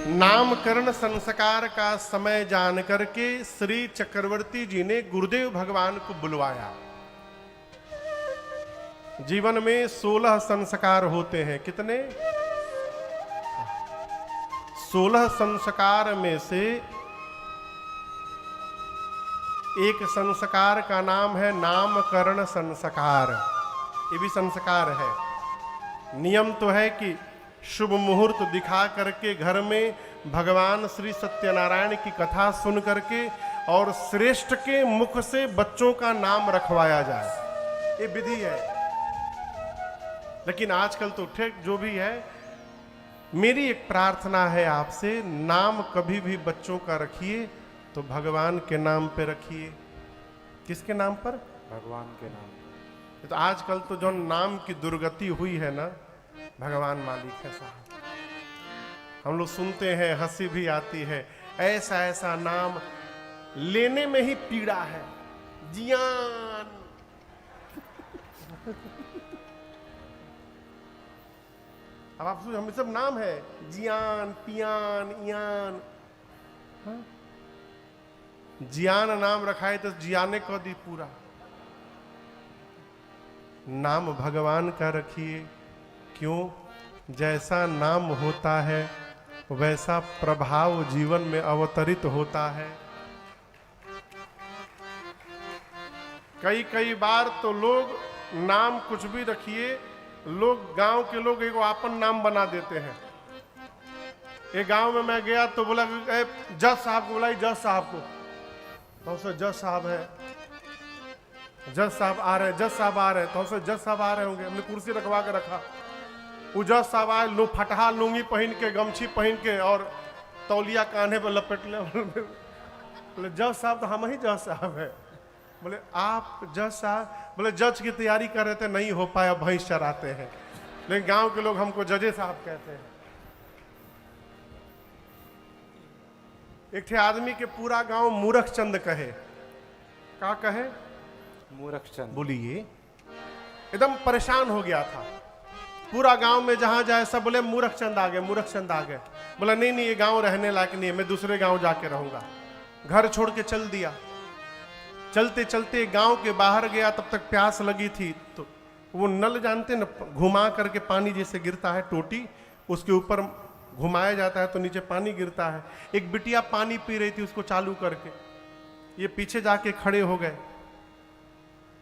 नामकरण संस्कार का समय जान करके श्री चक्रवर्ती जी ने गुरुदेव भगवान को बुलवाया। जीवन में 16 संस्कार होते हैं। कितने? 16 संस्कार में से एक संस्कार का नाम है नामकरण संस्कार। ये भी संस्कार है। नियम तो है कि शुभ मुहूर्त दिखा करके घर में भगवान श्री सत्यनारायण की कथा सुन करके और श्रेष्ठ के मुख से बच्चों का नाम रखवाया जाए, ये विधि है। लेकिन आजकल तो ठीक जो भी है, मेरी एक प्रार्थना है आपसे, नाम कभी भी बच्चों का रखिए तो भगवान के नाम पे रखिए। किसके नाम पर? भगवान के नाम। तो आजकल तो जो नाम की दुर्गति हुई है ना, भगवान मालिक है साहब। हम लोग सुनते हैं, हंसी भी आती है, ऐसा ऐसा नाम लेने में ही पीड़ा है। जियान अब आप हम सब नाम है, जियान, पियान, इयान। हाँ? जियान नाम रखा है तो जियाने को दी पूरा। नाम भगवान का रखिए। क्यों? जैसा नाम होता है वैसा प्रभाव जीवन में अवतरित होता है। कई कई बार तो लोग नाम कुछ भी रखिए, लोग गांव के लोग एक आपन नाम बना देते हैं। एक गांव में मैं गया तो बोला जज साहब को बुलाई, जज साहब को। तो उससे जज साहब है, जज साहब आ रहे, जज साहब आ रहे। तो उससे जज साहब आ रहे होंगे, हमने कुर्सी रखवा के रखा। वो जज साहब आए, फटहा लुंगी पहन के, गमछी पहन के और तौलिया कान्हे पर लपेट ले। बोले जज साहब तो हम ही जज साहब है। बोले आप जज साहब? बोले जज की तैयारी कर रहे थे, नहीं हो पाया, भैंस चराते हैं। लेकिन गांव के लोग हमको जजे साहब कहते हैं। एक थे आदमी के पूरा गांव मूर्ख चंद कहे। क्या कहे? मूर्ख चंद। बोलिए, एकदम परेशान हो गया था। पूरा गांव में जहां जाए सब बोले मूर्ख चंद आ गए, मूर्ख चंद आ गए। बोला नहीं नहीं, ये गांव रहने लायक नहीं है, मैं दूसरे गांव जाके रहूंगा। घर छोड़ के चल दिया। चलते चलते गांव के बाहर गया, तब तक प्यास लगी थी। तो वो नल जानते न, घुमा करके पानी जैसे गिरता है, टोटी उसके ऊपर घुमाया जाता है तो नीचे पानी गिरता है। एक बिटिया पानी पी रही थी, उसको चालू करके ये पीछे जाके खड़े हो गए।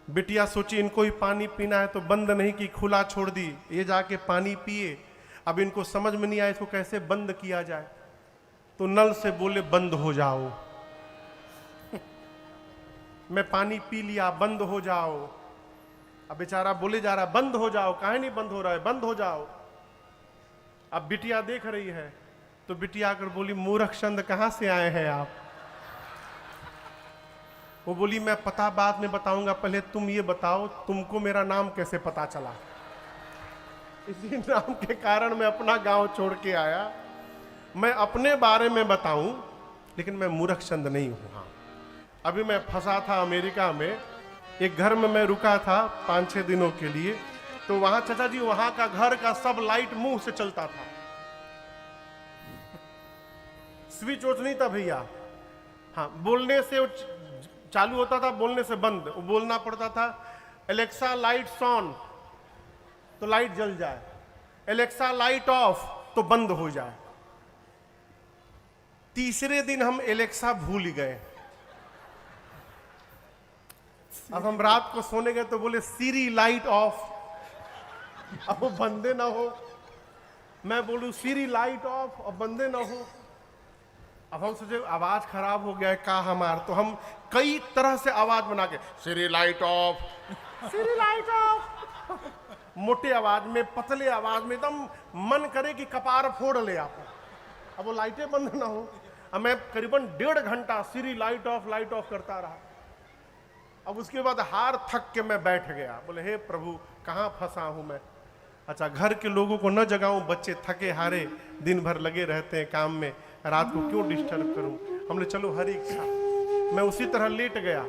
बिटिया सोची इनको ही पानी पीना है तो बंद नहीं की, खुला छोड़ दी। ये जाके पानी पिए। अब इनको समझ में नहीं आया इसको कैसे बंद किया जाए, तो नल से बोले बंद हो जाओ। मैं पानी पी लिया, बंद हो जाओ। अब बेचारा बोले जा रहा बंद हो जाओ, काहे नहीं बंद हो रहा है, बंद हो जाओ। अब बिटिया देख रही है तो बिटिया आकर बोली मूर्ख चंद कहां से आए हैं आप? वो बोली मैं पता बाद में बताऊंगा, पहले तुम ये बताओ तुमको मेरा नाम कैसे पता चला? इसी नाम के कारण मैं अपना गांव छोड़ के आया। मैं अपने बारे में बताऊं, लेकिन मैं मूर्ख चंद नहीं हूं। हाँ, अभी मैं फंसा था अमेरिका में, एक घर में मैं रुका था 5-6 दिनों के लिए। तो वहां चाचा जी, वहां का घर का सब लाइट मुंह से चलता था, स्विच ऑफ नहीं था भैया। हाँ, बोलने से चालू होता था, बोलने से बंद। वो बोलना पड़ता था एलेक्सा लाइट्स ऑन तो लाइट जल जाए, एलेक्सा लाइट ऑफ तो बंद हो जाए। तीसरे दिन हम एलेक्सा भूल गए। अब हम रात को सोने गए तो बोले सीरी लाइट ऑफ। अब वो बंदे ना हो, मैं बोलूं सीरी लाइट ऑफ और बंदे ना हो। अब हम सोचे आवाज खराब हो गया है का हमार, तो हम कई तरह से आवाज बना के Siri light off, Siri light off, मोटे आवाज में, पतले आवाज में, एकदम मन करे कि कपार फोड़ ले आप। अब वो लाइटें बंद ना हो। अब मैं करीबन 1.5 घंटा सीरी लाइट ऑफ करता रहा। अब उसके बाद हार थक के मैं बैठ गया। बोले हे प्रभु कहाँ फंसा हूं मैं। अच्छा, घर के लोगों को न जगाऊं, बच्चे थके हारे दिन भर लगे रहते हैं काम में, रात को क्यों डिस्टर्ब करूं। हमने चलो हरी इच्छा। मैं उसी तरह लेट गया।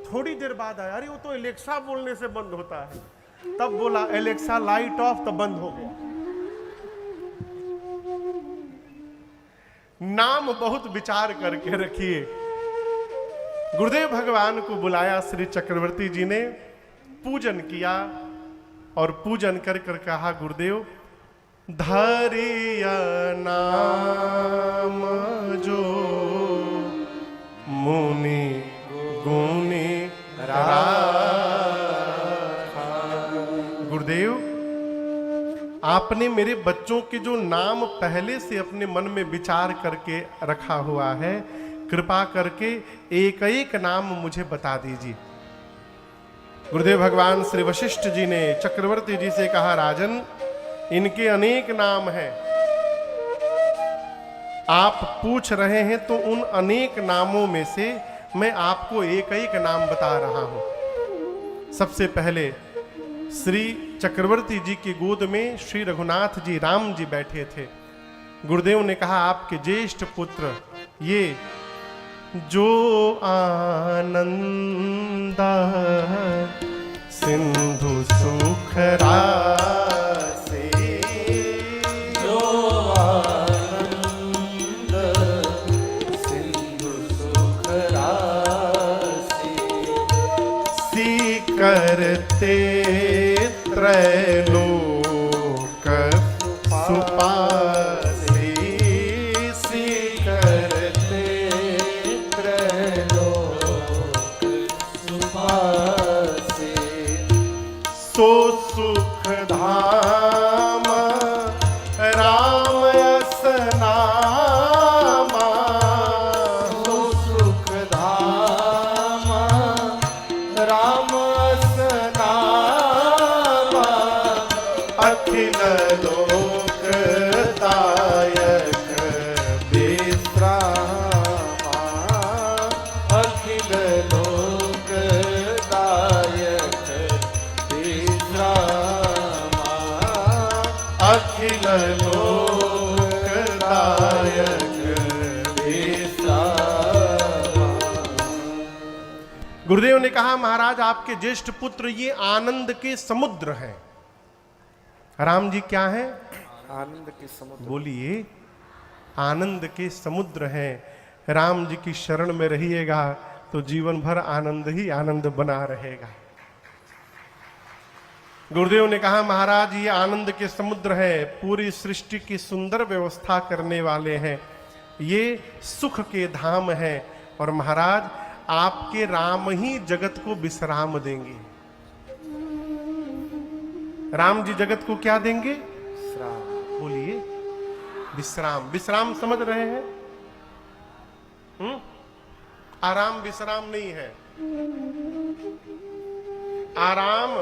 थोड़ी देर बाद आया, अरे वो तो एलेक्सा बोलने से बंद होता है। तब बोला एलेक्सा लाइट ऑफ, तब बंद हो गया। नाम बहुत विचार करके रखिए। गुरुदेव भगवान को बुलाया श्री चक्रवर्ती जी ने, पूजन किया और पूजन कर कर कहा, गुरुदेव धरिया नाम जो मुनि गुणी राखा। गुरुदेव, आपने मेरे बच्चों के जो नाम पहले से अपने मन में विचार करके रखा हुआ है, कृपा करके एक एक नाम मुझे बता दीजिए। गुरुदेव भगवान श्री वशिष्ठ जी ने चक्रवर्ती जी से कहा, राजन इनके अनेक नाम हैं, आप पूछ रहे हैं तो उन अनेक नामों में से मैं आपको एक एक नाम बता रहा हूं। सबसे पहले श्री चक्रवर्ती जी की गोद में श्री रघुनाथ जी राम जी बैठे थे। गुरुदेव ने कहा, आपके ज्येष्ठ पुत्र ये जो आनंद सिंधु सुख राशि, जो आनंद सिंधु सुख राशि, सी करते त्रैलोक सुपासी, सी करते त्रैलोक सुपासी, सो सुख धाम राम यस नामा, सो सुख धाम राम यस नामा, अखिल लोक दायक विश्रामा, अखिल लोक दायक विश्रामा, अखिल लोक दायक विश्रामा। गुरुदेव ने कहा, महाराज आपके ज्येष्ठ पुत्र ये आनंद के समुद्र हैं। राम जी क्या हैं? आनंद के समुद्र। बोलिए, आनंद के समुद्र हैं। राम जी की शरण में रहिएगा तो जीवन भर आनंद ही आनंद बना रहेगा। गुरुदेव ने कहा, महाराज ये आनंद के समुद्र है, पूरी सृष्टि की सुंदर व्यवस्था करने वाले हैं, ये सुख के धाम हैं और महाराज आपके राम ही जगत को विश्राम देंगे। राम जी जगत को क्या देंगे? विश्राम। बोलिए, विश्राम। विश्राम समझ रहे हैं? आराम विश्राम नहीं है। आराम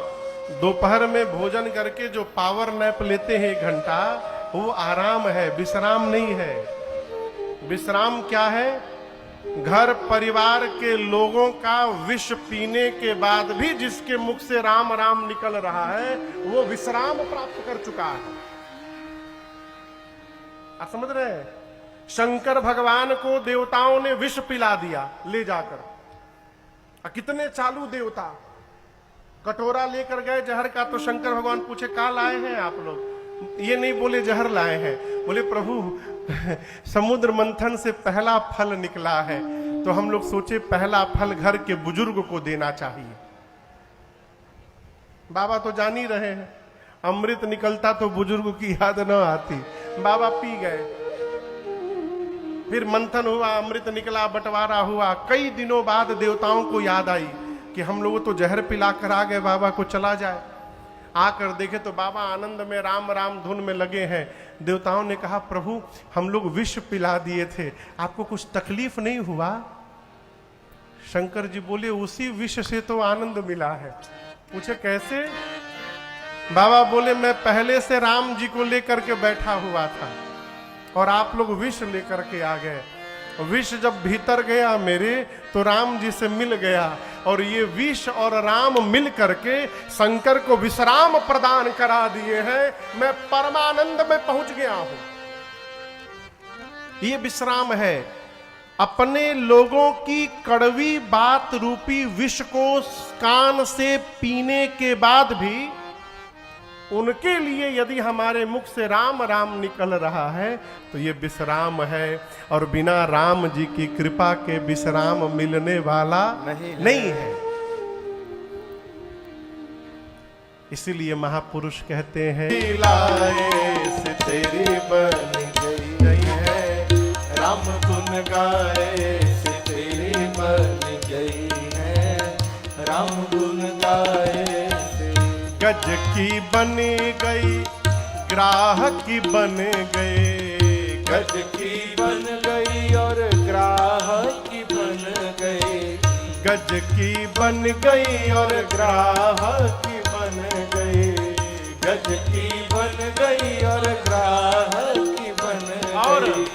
दोपहर में भोजन करके जो पावर नैप लेते हैं 1 घंटा, वो आराम है, विश्राम नहीं है। विश्राम क्या है? घर परिवार के लोगों का विष पीने के बाद भी जिसके मुख से राम राम निकल रहा है, वो विश्राम प्राप्त कर चुका है। आप समझ रहे हैं? शंकर भगवान को देवताओं ने विष पिला दिया ले जाकर। कितने चालू देवता कटोरा लेकर गए जहर का, तो शंकर भगवान पूछे, का लाए हैं आप लोग? ये नहीं बोले जहर लाए हैं, बोले प्रभु समुद्र मंथन से पहला फल निकला है, तो हम लोग सोचे पहला फल घर के बुजुर्ग को देना चाहिए। बाबा तो जान ही रहे हैं, अमृत निकलता तो बुजुर्ग की याद न आती। बाबा पी गए, फिर मंथन हुआ, अमृत निकला, बंटवारा हुआ। कई दिनों बाद देवताओं को याद आई कि हम लोग तो जहर पिला कर आ गए, बाबा को चला जाए। आकर देखे तो बाबा आनंद में राम राम धुन में लगे हैं। देवताओं ने कहा, प्रभु हम लोग विष पिला दिए थे, आपको कुछ तकलीफ नहीं हुआ? शंकर जी बोले, उसी विष से तो आनंद मिला है। पूछे कैसे? बाबा बोले, मैं पहले से राम जी को लेकर के बैठा हुआ था और आप लोग विष लेकर के आ गए। विष जब भीतर गया मेरे, तो राम जी से मिल गया और ये विष और राम मिल करके शंकर को विश्राम प्रदान करा दिए हैं। मैं परमानंद में पहुंच गया हूं। ये विश्राम है। अपने लोगों की कड़वी बात रूपी विष को कान से पीने के बाद भी उनके लिए यदि हमारे मुख से राम राम निकल रहा है तो ये विश्राम है, और बिना राम जी की कृपा के विश्राम मिलने वाला नहीं है। इसीलिए महापुरुष कहते हैं, लाए से तेरी बन गई है, राम गुन गाए से तेरी बन गई है, राम गुन गाए से। गज की बन गई, ग्राहक की बन गए, गज की बन गई और ग्राहक की बन गई, गज की बन गई और ग्राहक की बन गई, गज की बन गई और ग्राहक की बन गई,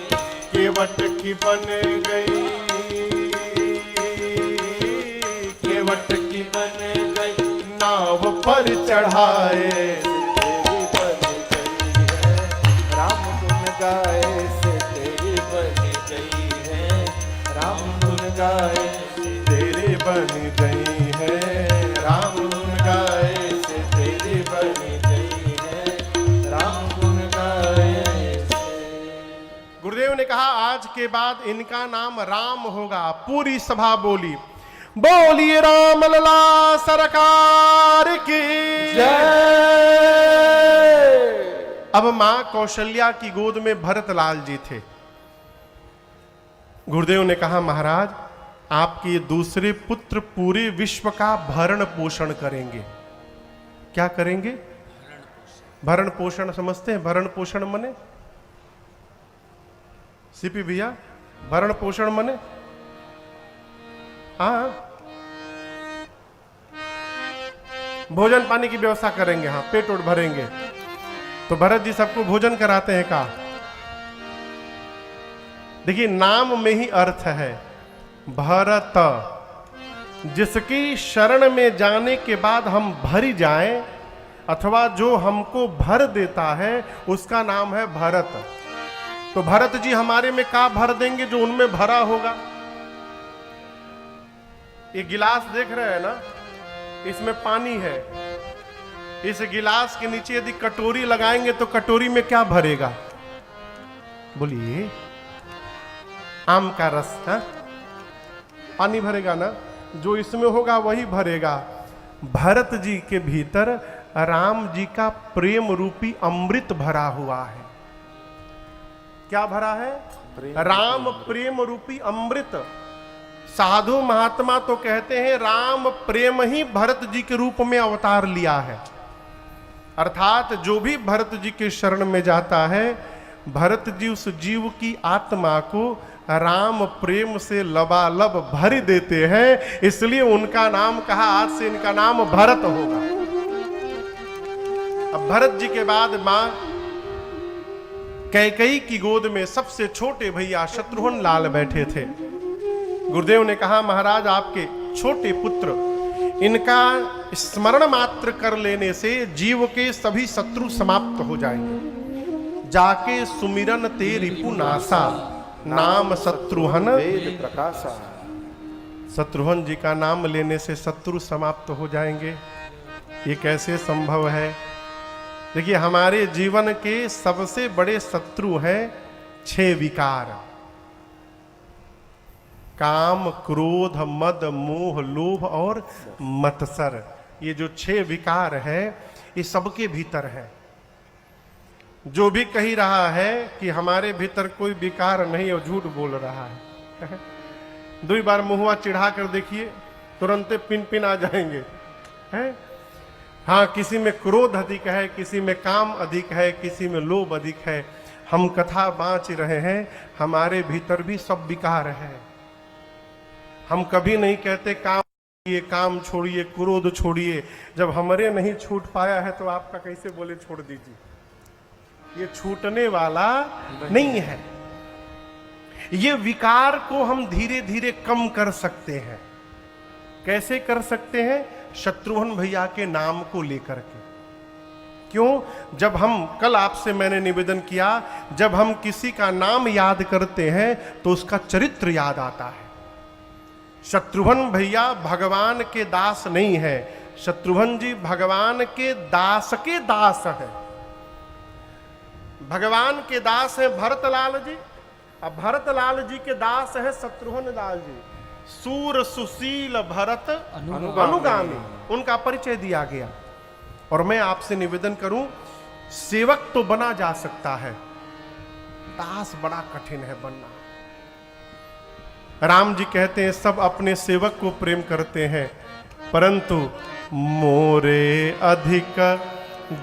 केवट की बन गई, केवट की बन गई, नाव पर चढ़ाए तेरी बन गई है, राम गुन गाए से तेरी बन गई है, राम गुन गाए से तेरी बन गई है, राम गुन गाए से तेरी बन गई है, राम गुन गाए से। गुरुदेव ने कहा आज के बाद इनका नाम राम होगा। पूरी सभा बोली, बोलिए राम लला सरकार की जय। अब मां कौशल्या की गोद में भरतलाल जी थे। गुरुदेव ने कहा महाराज आपके ये दूसरे पुत्र पूरे विश्व का भरण पोषण करेंगे। क्या करेंगे? भरण पोषण समझते हैं? भरण पोषण मने सीपी भैया, भरण पोषण मने हाँ भोजन पानी की व्यवस्था करेंगे, हाँ पेट उठ भरेंगे। तो भरत जी सबको भोजन कराते हैं का? देखिए नाम में ही अर्थ है भरत, जिसकी शरण में जाने के बाद हम भरी जाएं अथवा जो हमको भर देता है उसका नाम है भरत। तो भरत जी हमारे में का भर देंगे जो उनमें भरा होगा। ये गिलास देख रहे हैं ना, इसमें पानी है। इस गिलास के नीचे यदि कटोरी लगाएंगे तो कटोरी में क्या भरेगा? बोलिए आम का रस, हा? पानी भरेगा ना, जो इसमें होगा वही भरेगा। भरत जी के भीतर राम जी का प्रेम रूपी अमृत भरा हुआ है। क्या भरा है? राम प्रेम रूपी अमृत। साधु महात्मा तो कहते हैं राम प्रेम ही भरत जी के रूप में अवतार लिया है। अर्थात जो भी भरत जी के शरण में जाता है, भरत जी उस जीव की आत्मा को राम प्रेम से लबालब भर देते हैं। इसलिए उनका नाम कहा, आज से इनका नाम भरत होगा। अब भरत जी के बाद मां कैकेयी की गोद में सबसे छोटे भैया शत्रुघ्न लाल बैठे थे। गुरुदेव ने कहा महाराज आपके छोटे पुत्र, इनका स्मरण मात्र कर लेने से जीव के सभी शत्रु समाप्त हो जाएंगे। जाके सुमिरन ते रिपुनासा, नाम शत्रुघ्न वेद प्रकाशा। शत्रुघ्न जी का नाम लेने से शत्रु समाप्त हो जाएंगे। ये कैसे संभव है? देखिए हमारे जीवन के सबसे बड़े शत्रु हैं 6 विकार। काम, क्रोध, मद, मोह, लोभ और मत्सर। ये जो 6 विकार है ये सबके भीतर है। जो भी कही रहा है कि हमारे भीतर कोई विकार नहीं है, झूठ बोल रहा है। 2 बार मुहुआ चिढ़ा कर देखिए, तुरंत पिन पिन आ जाएंगे हैं? हाँ, किसी में क्रोध अधिक है, किसी में काम अधिक है, किसी में लोभ अधिक है। हम कथा बाँच रहे हैं, हमारे भीतर भी सब विकार है। हम कभी नहीं कहते काम ये काम छोड़िए, क्रोध छोड़िए। जब हमारे नहीं छूट पाया है तो आपका कैसे बोले छोड़ दीजिए? ये छूटने वाला नहीं है। ये विकार को हम धीरे धीरे कम कर सकते हैं। कैसे कर सकते हैं? शत्रुघ्न भैया के नाम को लेकर के। क्यों? जब हम, कल आपसे मैंने निवेदन किया, जब हम किसी का नाम याद करते हैं तो उसका चरित्र याद आता है। शत्रुघ्न भैया भगवान के दास नहीं है, शत्रुघ्न जी भगवान के दास हैं। भगवान के दास हैं भरतलाल जी, अब भरतलाल जी के दास है शत्रुघ्न लाल जी। सूर सुशील भरत अनुगामी, उनका परिचय दिया गया। और मैं आपसे निवेदन करूं, सेवक तो बना जा सकता है, दास बड़ा कठिन है बनना। राम जी कहते हैं सब अपने सेवक को प्रेम करते हैं, परंतु मोरे अधिक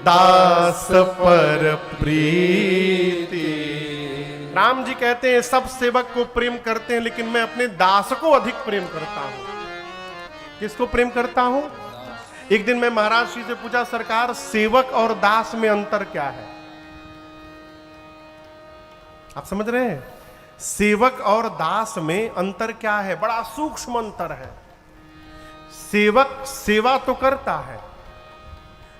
दास पर प्रीति। राम जी कहते हैं सब सेवक को प्रेम करते हैं, लेकिन मैं अपने दास को अधिक प्रेम करता हूं। किसको प्रेम करता हूं? एक दिन मैं महाराज जी से पूछा, सरकार सेवक और दास में अंतर क्या है? आप समझ रहे हैं? सेवक और दास में अंतर क्या है? बड़ा सूक्ष्म अंतर है। सेवक सेवा तो करता है,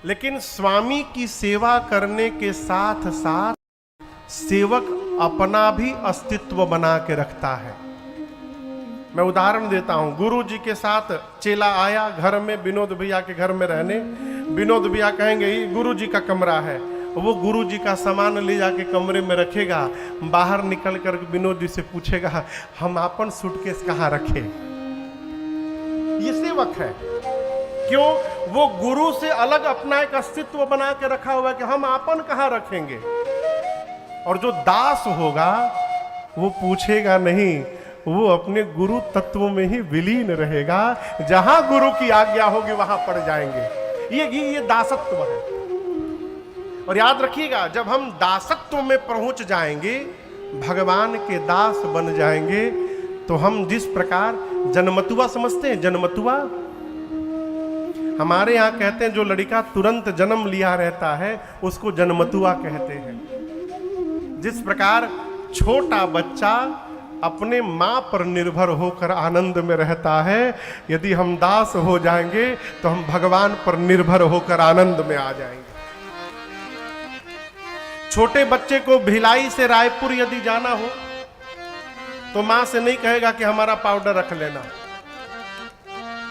लेकिन स्वामी की सेवा करने के साथ साथ सेवक अपना भी अस्तित्व बना के रखता है। मैं उदाहरण देता हूं, गुरु जी के साथ चेला आया घर में, विनोद भैया के घर में रहने। विनोद भैया कहेंगे ये गुरु जी का कमरा है, वो गुरु जी का सामान ले जाके कमरे में रखेगा। बाहर निकल कर विनोद जी से पूछेगा हम अपन सूटकेस कहाँ रखे? ये सेवक है। क्यों? वो गुरु से अलग अपना एक अस्तित्व बना के रखा हुआ है कि हम अपन कहाँ रखेंगे। और जो दास होगा वो पूछेगा नहीं, वो अपने गुरु तत्व में ही विलीन रहेगा। जहां गुरु की आज्ञा होगी वहां पड़ जाएंगे। ये दासत्व है। और याद रखिएगा, जब हम दासत्व में पहुंच जाएंगे, भगवान के दास बन जाएंगे, तो हम जिस प्रकार जन्मतुआ समझते हैं, जन्मतुआ हमारे यहां कहते हैं जो लड़का तुरंत जन्म लिया रहता है उसको जन्मतुआ कहते हैं। जिस प्रकार छोटा बच्चा अपने मां पर निर्भर होकर आनंद में रहता है, यदि हम दास हो जाएंगे तो हम भगवान पर निर्भर होकर आनंद में आ जाएंगे। छोटे बच्चे को भिलाई से रायपुर यदि जाना हो तो मां से नहीं कहेगा कि हमारा पाउडर रख लेना।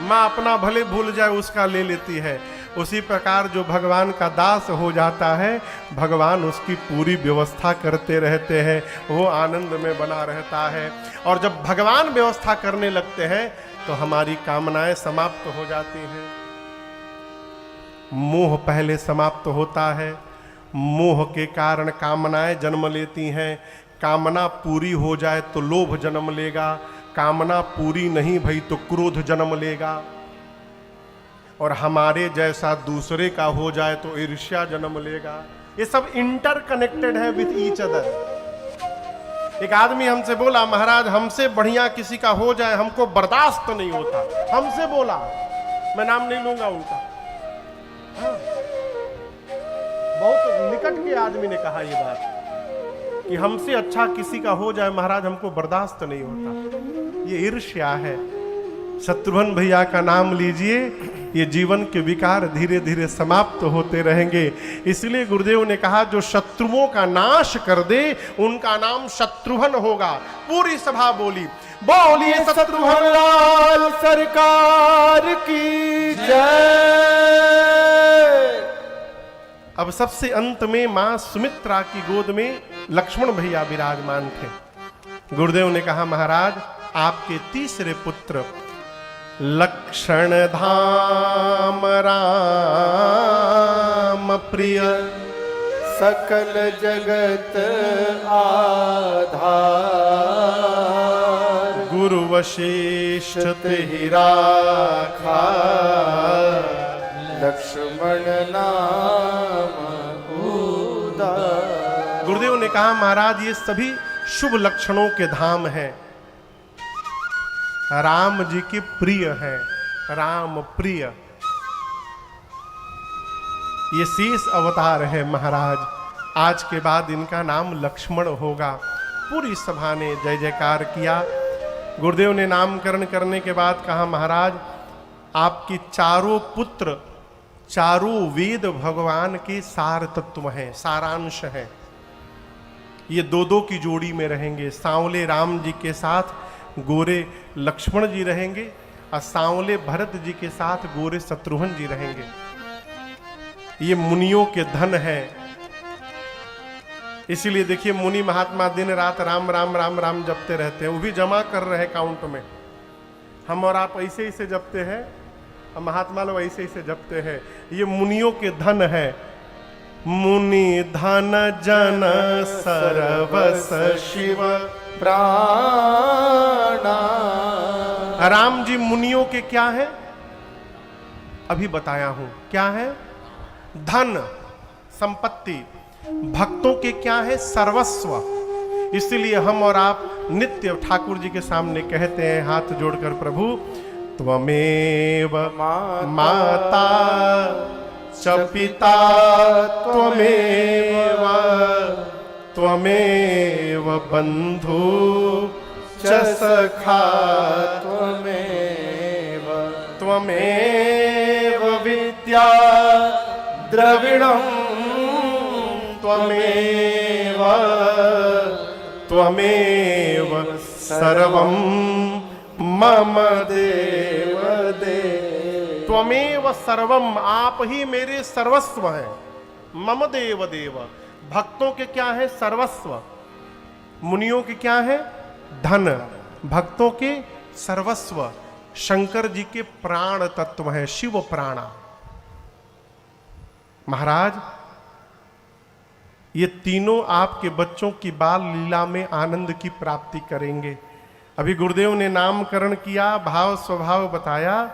मां अपना भले भूल जाए उसका ले लेती है। उसी प्रकार जो भगवान का दास हो जाता है, भगवान उसकी पूरी व्यवस्था करते रहते हैं, वो आनंद में बना रहता है। और जब भगवान व्यवस्था करने लगते हैं तो हमारी कामनाएं समाप्त हो जाती हैं। मोह पहले समाप्त होता है, मोह के कारण कामनाएं जन्म लेती हैं। कामना पूरी हो जाए तो लोभ जन्म लेगा, कामना पूरी नहीं भई तो क्रोध जन्म लेगा, और हमारे जैसा दूसरे का हो जाए तो ईर्ष्या जन्म लेगा। ये सब इंटरकनेक्टेड है विथ ईच अदर। एक आदमी हमसे बोला, महाराज हमसे बढ़िया किसी का हो जाए हमको बर्दाश्त नहीं होता। हमसे बोला, मैं नाम नहीं लूंगा उनका, हाँ। बहुत निकट के आदमी ने कहा ये बात कि हमसे अच्छा किसी का हो जाए महाराज हमको बर्दाश्त नहीं होता। ये ईर्ष्या है। शत्रुघ्न भैया का नाम लीजिए, ये जीवन के विकार धीरे धीरे समाप्त होते रहेंगे। इसलिए गुरुदेव ने कहा जो शत्रुओं का नाश कर दे उनका नाम शत्रुघ्न होगा। पूरी सभा बोली, बोलिए शत्रुघ्न लाल सरकार की जय। अब सबसे अंत में मां सुमित्रा की गोद में लक्ष्मण भैया विराजमान थे। गुरुदेव ने कहा महाराज आपके तीसरे पुत्र लक्षण धाम राम प्रिय सकल जगत आधार, गुरु वशिष्ठ ही राखा लक्ष्मण नाम उदार। गुरुदेव ने कहा महाराज ये सभी शुभ लक्षणों के धाम हैं, राम जी के प्रिय है, राम प्रिय। ये शेष अवतार है महाराज, आज के बाद इनका नाम लक्ष्मण होगा। पूरी सभा ने जय जयकार किया। गुरुदेव ने नामकरण करने के बाद कहा महाराज आपकी चारों पुत्र चारों वेद भगवान के सार तत्व हैं, सारांश हैं। ये दो दो की जोड़ी में रहेंगे। सांवले राम जी के साथ गोरे लक्ष्मण जी रहेंगे और सांवले भरत जी के साथ गोरे शत्रुघ्न जी रहेंगे। ये मुनियों के धन है। इसीलिए देखिए मुनि महात्मा दिन रात राम राम राम राम जपते रहते हैं, वो भी जमा कर रहे हैं काउंट में। हम और आप ऐसे ही से जपते हैं और महात्मा लोग ऐसे ही से जपते हैं। ये मुनियों के धन है। मुनि धन जन सरवस शिव प्राणा। राम जी मुनियों के क्या है? अभी बताया हूं क्या है। धन संपत्ति। भक्तों के क्या है? सर्वस्व। इसलिए हम और आप नित्य ठाकुर जी के सामने कहते हैं हाथ जोड़कर, प्रभु त्वमेव माता च पिता त्वमेव त्वमेव बंधु च सखा त्वमेव त्वमेव विद्या द्रविणम् त्वमेव त्वमेव सर्वं मम देव देव। त्वमेव सर्वम, आप ही मेरे सर्वस्व हैं। मम देव देव। भक्तों के क्या है? सर्वस्व। मुनियों के क्या है? धन। भक्तों के सर्वस्व। शंकर जी के प्राण तत्व है, शिव प्राणा। महाराज ये तीनों आपके बच्चों की बाल लीला में आनंद की प्राप्ति करेंगे। अभी गुरुदेव ने नामकरण किया, भाव स्वभाव बताया,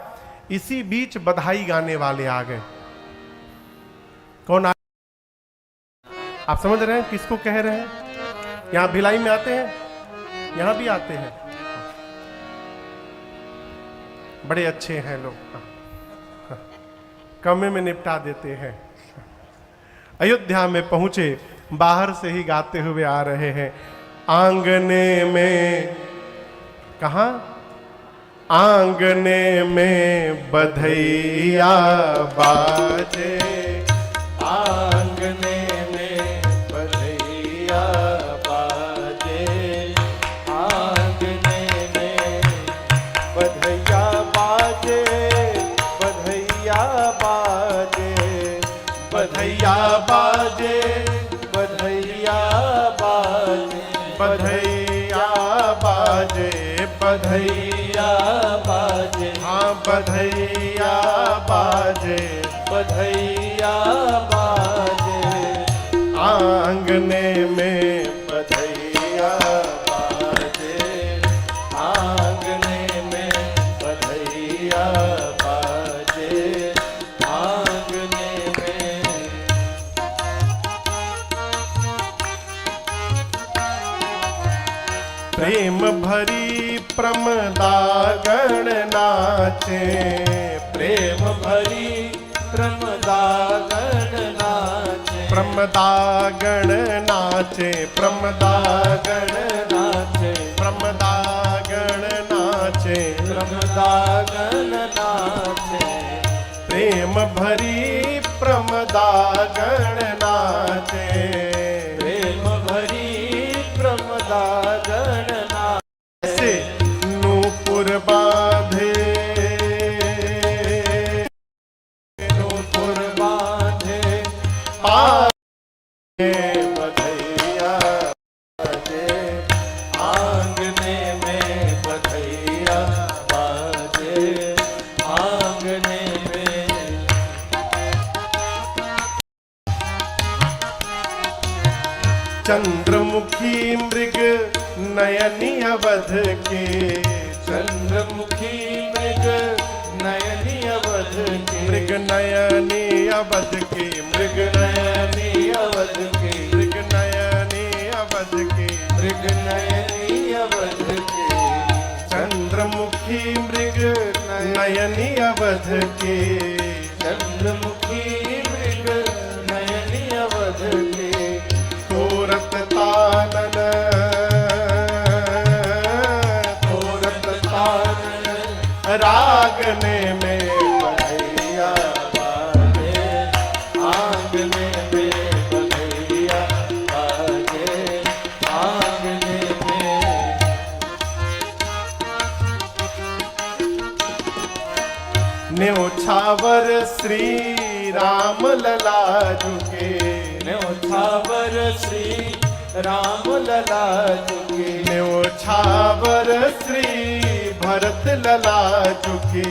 इसी बीच बधाई गाने वाले आ गए। कौन आ? आप समझ रहे हैं किसको कह रहे हैं? यहां भिलाई में आते हैं, यहां भी आते हैं, बड़े अच्छे हैं लोग, कमे में निपटा देते हैं। अयोध्या में पहुंचे, बाहर से ही गाते हुए आ रहे हैं। आंगने में, कहा? आंगने में बधैया बाजे। आंगने में बधैया बाजे। आंगने में बधैया बाजे। बधैया बाजे। बधैया बाजे। बधैया बाजे। बधैया बाजे। बधैया बाजे। हाँ बधैया बाजे। बधैया बाजे। आंगने में बधैया बाजे। आंगने में बधैया बाजे। आंगने में प्रेम भरी प्रमदागण नाचे। प्रेम भरी प्रमदागण नाचे। प्रमदागण नाचे। प्रमदागण नाचे। प्रमदागण नाचे। प्रमदागण नाचे। प्रेम भरी प्रमदागण नाचे। प्रेम भरी प्रमदागण नाचे। नूपुर बांधे। नूपुर बांधे। बधैया बाजे। आंगने में बधैया बाजे। आंगने में चंद्रमुखी मृग नयनी अवध के। चंद्रमुखी मृग नयनी अवध के। मृग नयनी अवध के। मृग नयनी अवध के। मृग नयनी अवध के। मृग नयनी अवध के। चंद्रमुखी मृग नयनी अवध के। चंद्रमुखी मृग नयनी अवध के। तोरत तानन। तोरत तानन। रागने में बधैया बाजे। आंगने में बधैया बाजे। आंगने में न्योछावर श्री राम लला झुके, न्योछावर श्री राम लला झुके, न्योछावर श्री भरत लला झुके,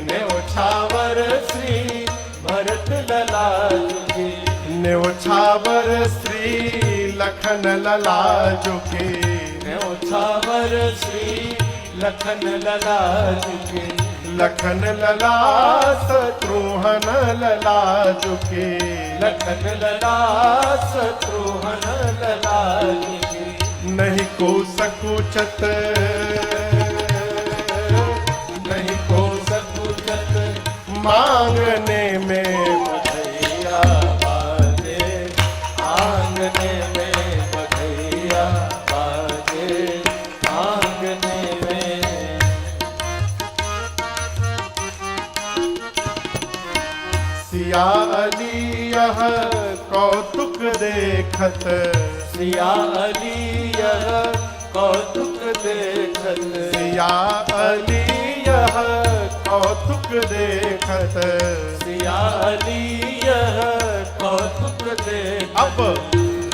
न्योछावर श्री भरत लला झुके, न्योछावर श्री लखन लला झुके, न्योछावर श्री लखन लला झुके, लखन लला शत्रुघ्न लला झुके, लखन लला शत्रुघ्न लला झुके, नहीं को सकुचत, नहीं को सकुचत मांगने में बधैया बाजे, आंगने में बधैया बाजे, आंगने में। सिया अली यह कौतुक देखत, सिया अली यह कौतुक देखत, सिया अली यह कौतुक देखत, सिया अली यह कौतुक देखत। अब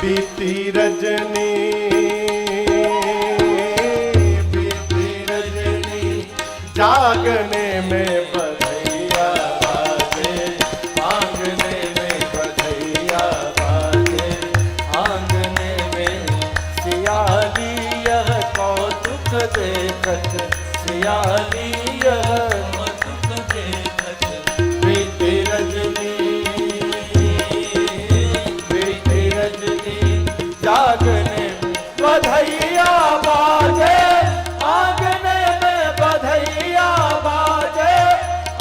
बीती रजनी, बीती रजनी जागने में बधैया बाजे, आंगने में बधैया बाजे, आंगने में। सियाली यह कौतुक देखत, सियाली यह कौतुक देखत, बीती रजनी, बीती रजनी जागने में बधैया बाजे, आंगने में बधैया बाजे,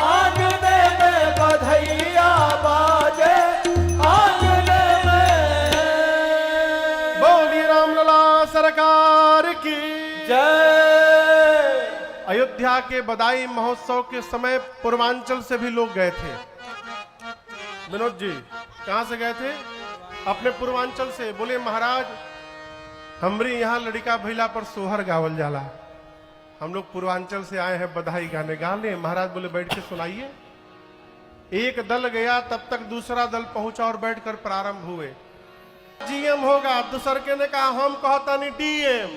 आंगने में बधैया बाजे, आंगने में। बोली रामलला सरकार की जय। अयोध्या के बधाई महोत्सव के समय पूर्वांचल से भी लोग गए थे। विनोद जी कहां से गए थे? अपने पूर्वांचल से। बोले महाराज हमरी यहाँ लड़का भैला पर सोहर गावल जाला, हम लोग पूर्वांचल से आए हैं बधाई गाने। गा ले महाराज। बोले बैठ के सुनाइए। एक दल गया, तब तक दूसरा दल पहुंचा और बैठकर प्रारंभ हुए। जीएम होगा, दूसर के ने कहा हम कहता नहीं डीएम।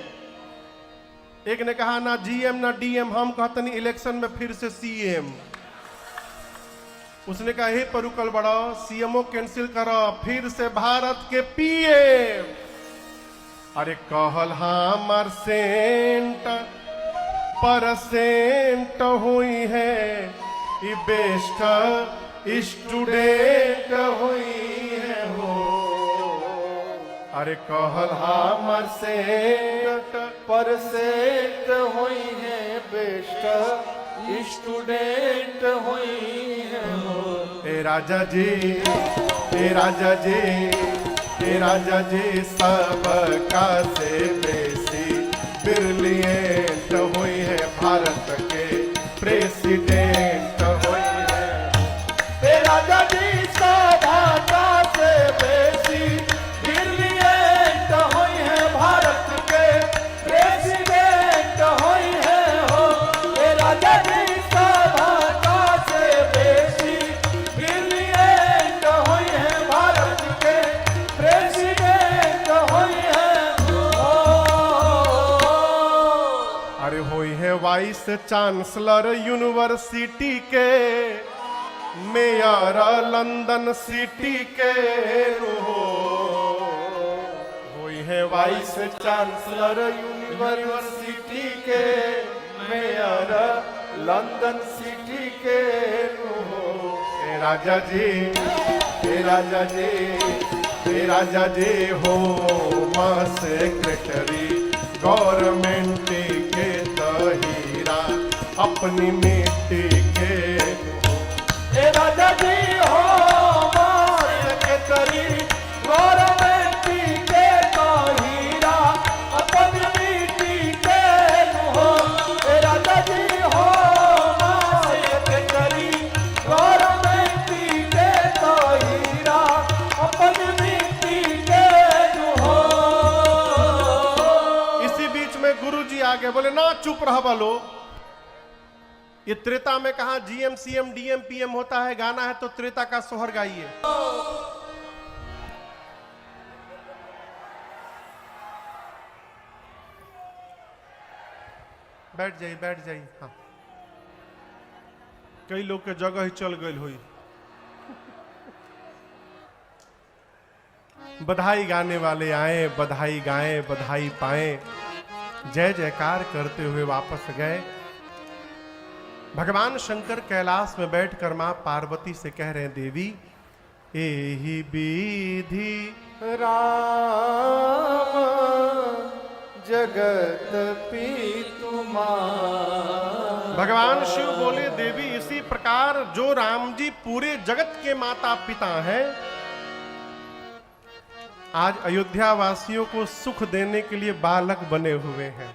एक ने कहा ना जीएम ना डीएम, हम कहते नहीं इलेक्शन में फिर से सीएम। उसने कहा हे परुकल बढ़ाओ, सीएमओ कैंसिल करो, फिर से भारत के पीएम। अरे कहल हमर सेंट परसेंट हुई है, ई बेस्ट स्टूडेंट हुई है हो। अरे कहल हमर सेंट परसेंट हुई है, बेस्ट स्टूडेंट हुई है हो। ए राजा जी, ए राजा जी, ए राजा जी सबका से बेसी ब्रिलियंट हुई है, भारत के प्रेसिडेंट हुई है। ए राजा जी सबका से बेसी ब्रिलियंट हुई है, भारत के प्रेसिडेंट हुई है हो। ए राजा जी सबका से बेसी ब्रिलियंट हुई है, भारत के प्रेसिडेंट हुई है हो। अरे हुई है वाइस चांसलर यूनिवर्सिटी के, मेयर लंदन सिटी के हो। हुई है वाइस चांसलर यूनिवर्सिटी के, मेयर लंदन सिटी के हो। ए राजा जी, ए राजा जी, ए राजा जी हो मां सेक्रेटरी गवर्नमेंट के तहीरा अपनी मिट्टी के हो। ए राजा जी हो मार के करी गवर्नमेंट के हीरा अपन मिट्टी के हो। ए राजा जी हो मार के करी गवर्नमेंट के हीरा अपन मिट्टी के हो। इसी बीच में गुरुजी आगे बोले ना चुप रह बोलो। ये त्रेता में कहा जीएम सीएम डीएम पीएम होता है, गाना है तो त्रेता का सोहर गाइए। बैठ जाइए बैठ जाइए। हाँ, कई लोग के जगह ही चल गई हुई। बधाई गाने वाले आए, बधाई गाएं, बधाई पाएं, जय जयकार करते हुए वापस गए। भगवान शंकर कैलाश में बैठकर मां पार्वती से कह रहे हैं, देवी एहि विधि राम जगत पीतु भगवान शिव बोले, देवी इसी प्रकार जो राम जी पूरे जगत के माता पिता हैं, आज अयोध्या वासियों को सुख देने के लिए बालक बने हुए हैं।